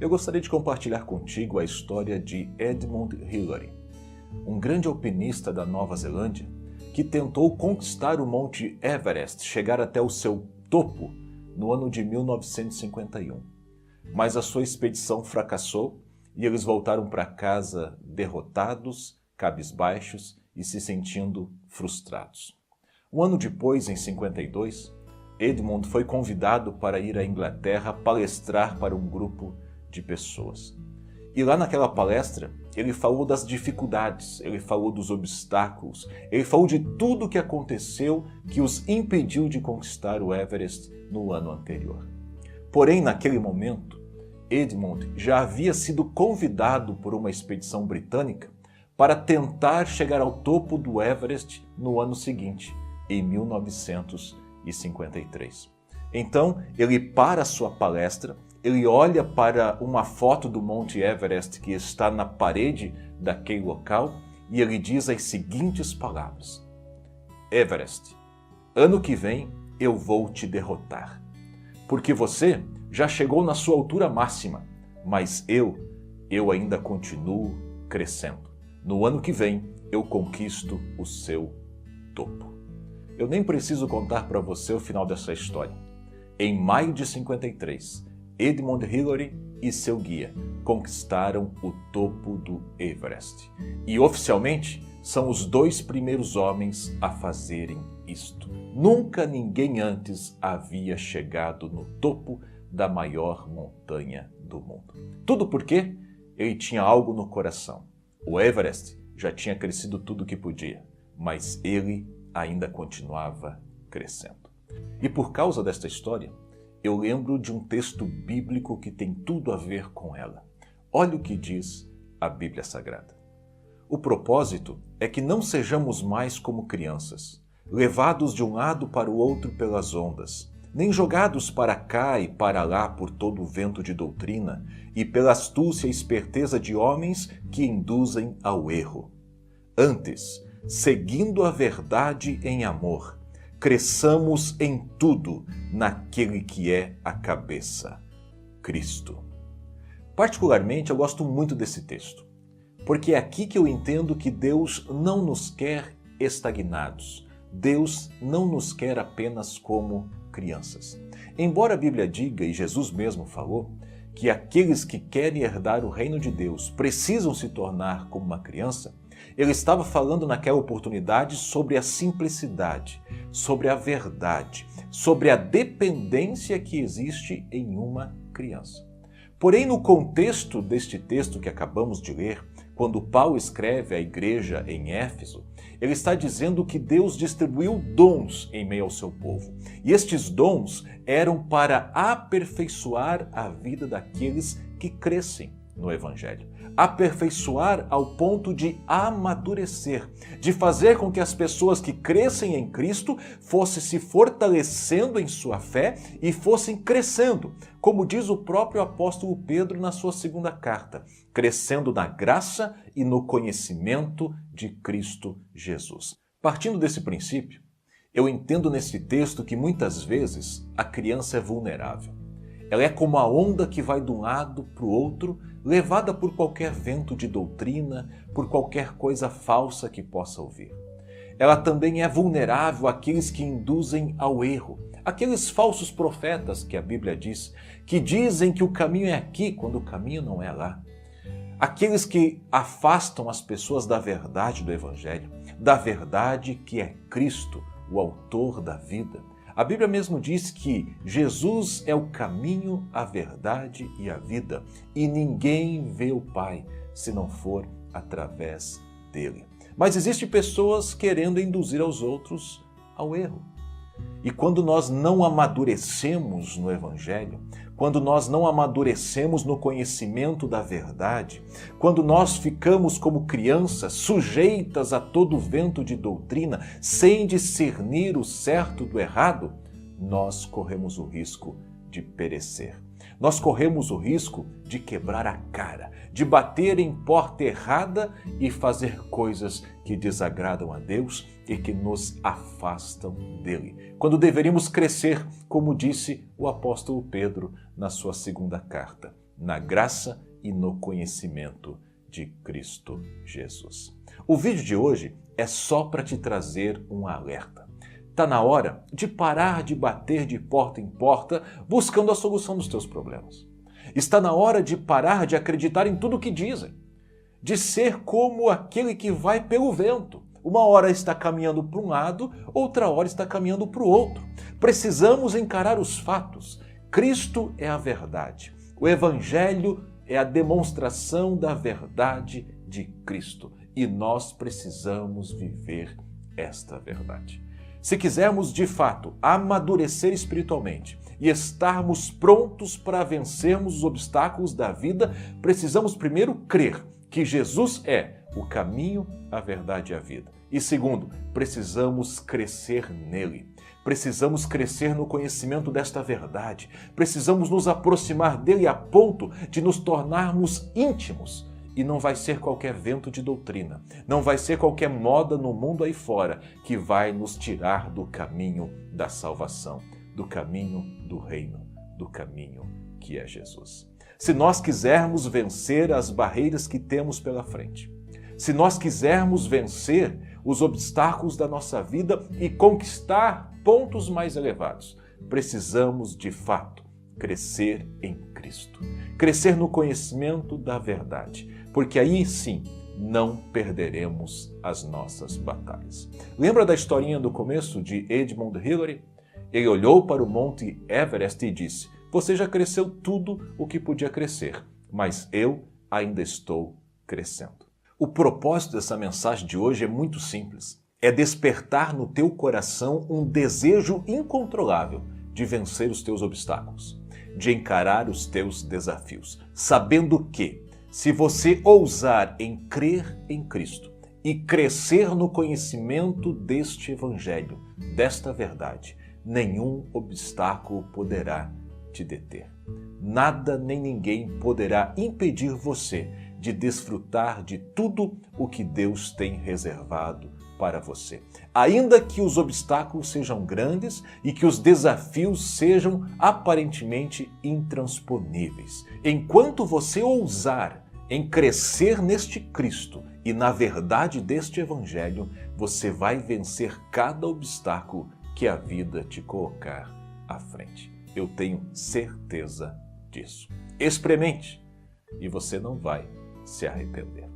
Eu gostaria de compartilhar contigo a história de Edmund Hillary, um grande alpinista da Nova Zelândia que tentou conquistar o Monte Everest, chegar até o seu topo no ano de 1951. Mas a sua expedição fracassou e eles voltaram para casa derrotados, cabisbaixos e se sentindo frustrados. Um ano depois, em 52, Edmund foi convidado para ir à Inglaterra palestrar para um grupo de pessoas. E lá naquela palestra, ele falou das dificuldades, ele falou dos obstáculos, ele falou de tudo o que aconteceu que os impediu de conquistar o Everest no ano anterior. Porém, naquele momento, Edmund já havia sido convidado por uma expedição britânica para tentar chegar ao topo do Everest no ano seguinte, em 1953. Então, ele para a sua palestra, ele olha para uma foto do Monte Everest que está na parede daquele local e ele diz as seguintes palavras: Everest, ano que vem eu vou te derrotar, porque você já chegou na sua altura máxima, mas eu ainda continuo crescendo. No ano que vem eu conquisto o seu topo. Eu nem preciso contar para você o final dessa história. Em maio de 53, Edmund Hillary e seu guia conquistaram o topo do Everest. E oficialmente são os 2 primeiros homens a fazerem isto. Nunca ninguém antes havia chegado no topo da maior montanha do mundo. Tudo porque ele tinha algo no coração. O Everest já tinha crescido tudo o que podia, mas ele ainda continuava crescendo. E por causa desta história, eu lembro de um texto bíblico que tem tudo a ver com ela. Olha o que diz a Bíblia Sagrada. O propósito é que não sejamos mais como crianças, levados de um lado para o outro pelas ondas, nem jogados para cá e para lá por todo o vento de doutrina e pela astúcia e esperteza de homens que induzem ao erro. Antes, seguindo a verdade em amor, cresçamos em tudo naquele que é a cabeça, Cristo. Particularmente, eu gosto muito desse texto, porque é aqui que eu entendo que Deus não nos quer estagnados. Deus não nos quer apenas como crianças. Embora a Bíblia diga, e Jesus mesmo falou, que aqueles que querem herdar o reino de Deus precisam se tornar como uma criança, ele estava falando naquela oportunidade sobre a simplicidade, sobre a verdade, sobre a dependência que existe em uma criança. Porém, no contexto deste texto que acabamos de ler, quando Paulo escreve à igreja em Éfeso, ele está dizendo que Deus distribuiu dons em meio ao seu povo. E estes dons eram para aperfeiçoar a vida daqueles que crescem no Evangelho. Aperfeiçoar ao ponto de amadurecer, de fazer com que as pessoas que crescem em Cristo fossem se fortalecendo em sua fé e fossem crescendo, como diz o próprio apóstolo Pedro na sua 2ª carta, crescendo na graça e no conhecimento de Cristo Jesus. Partindo desse princípio, eu entendo nesse texto que muitas vezes a criança é vulnerável. Ela é como a onda que vai de um lado para o outro, levada por qualquer vento de doutrina, por qualquer coisa falsa que possa ouvir. Ela também é vulnerável àqueles que induzem ao erro, aqueles falsos profetas que a Bíblia diz, que dizem que o caminho é aqui, quando o caminho não é lá. Aqueles que afastam as pessoas da verdade do Evangelho, da verdade que é Cristo, o autor da vida. A Bíblia mesmo diz que Jesus é o caminho, a verdade e a vida, e ninguém vê o Pai se não for através dele. Mas existem pessoas querendo induzir aos outros ao erro. E quando nós não amadurecemos no Evangelho, quando nós não amadurecemos no conhecimento da verdade, quando nós ficamos como crianças sujeitas a todo vento de doutrina, sem discernir o certo do errado, nós corremos o risco de perecer. Nós corremos o risco de quebrar a cara, de bater em porta errada e fazer coisas que desagradam a Deus e que nos afastam dele. Quando deveríamos crescer, como disse o apóstolo Pedro na sua 2ª carta. na graça e no conhecimento de Cristo Jesus. O vídeo de hoje é só para te trazer um alerta. Está na hora de parar de bater de porta em porta buscando a solução dos teus problemas. Está na hora de parar de acreditar em tudo o que dizem, de ser como aquele que vai pelo vento. Uma hora está caminhando para um lado, outra hora está caminhando para o outro. Precisamos encarar os fatos. Cristo é a verdade. O Evangelho é a demonstração da verdade de Cristo. E nós precisamos viver esta verdade. Se quisermos, de fato, amadurecer espiritualmente e estarmos prontos para vencermos os obstáculos da vida, precisamos primeiro crer que Jesus é o caminho, a verdade e a vida. E segundo, precisamos crescer nele. Precisamos crescer no conhecimento desta verdade. Precisamos nos aproximar dele a ponto de nos tornarmos íntimos. E não vai ser qualquer vento de doutrina, não vai ser qualquer moda no mundo aí fora que vai nos tirar do caminho da salvação, do caminho do reino, do caminho que é Jesus. Se nós quisermos vencer as barreiras que temos pela frente, se nós quisermos vencer os obstáculos da nossa vida e conquistar pontos mais elevados, precisamos, de fato, crescer em Cristo. Crescer no conhecimento da verdade, porque aí sim não perderemos as nossas batalhas. Lembra da historinha do começo de Edmund Hillary? Ele olhou para o Monte Everest e disse: "Você já cresceu tudo o que podia crescer, mas eu ainda estou crescendo." O propósito dessa mensagem de hoje é muito simples. É despertar no teu coração um desejo incontrolável de vencer os teus obstáculos, de encarar os teus desafios, sabendo que, se você ousar em crer em Cristo e crescer no conhecimento deste Evangelho, desta verdade, nenhum obstáculo poderá te deter. Nada nem ninguém poderá impedir você de desfrutar de tudo o que Deus tem reservado para você. Ainda que os obstáculos sejam grandes e que os desafios sejam aparentemente intransponíveis. Enquanto você ousar em crescer neste Cristo e na verdade deste Evangelho, você vai vencer cada obstáculo que a vida te colocar à frente. Eu tenho certeza disso. Experimente e você não vai se arrepender.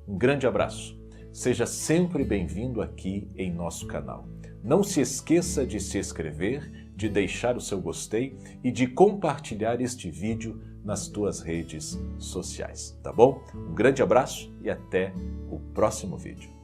Um grande abraço. Seja sempre bem-vindo aqui em nosso canal. Não se esqueça de se inscrever, de deixar o seu gostei e de compartilhar este vídeo nas tuas redes sociais, tá bom? Um grande abraço e até o próximo vídeo.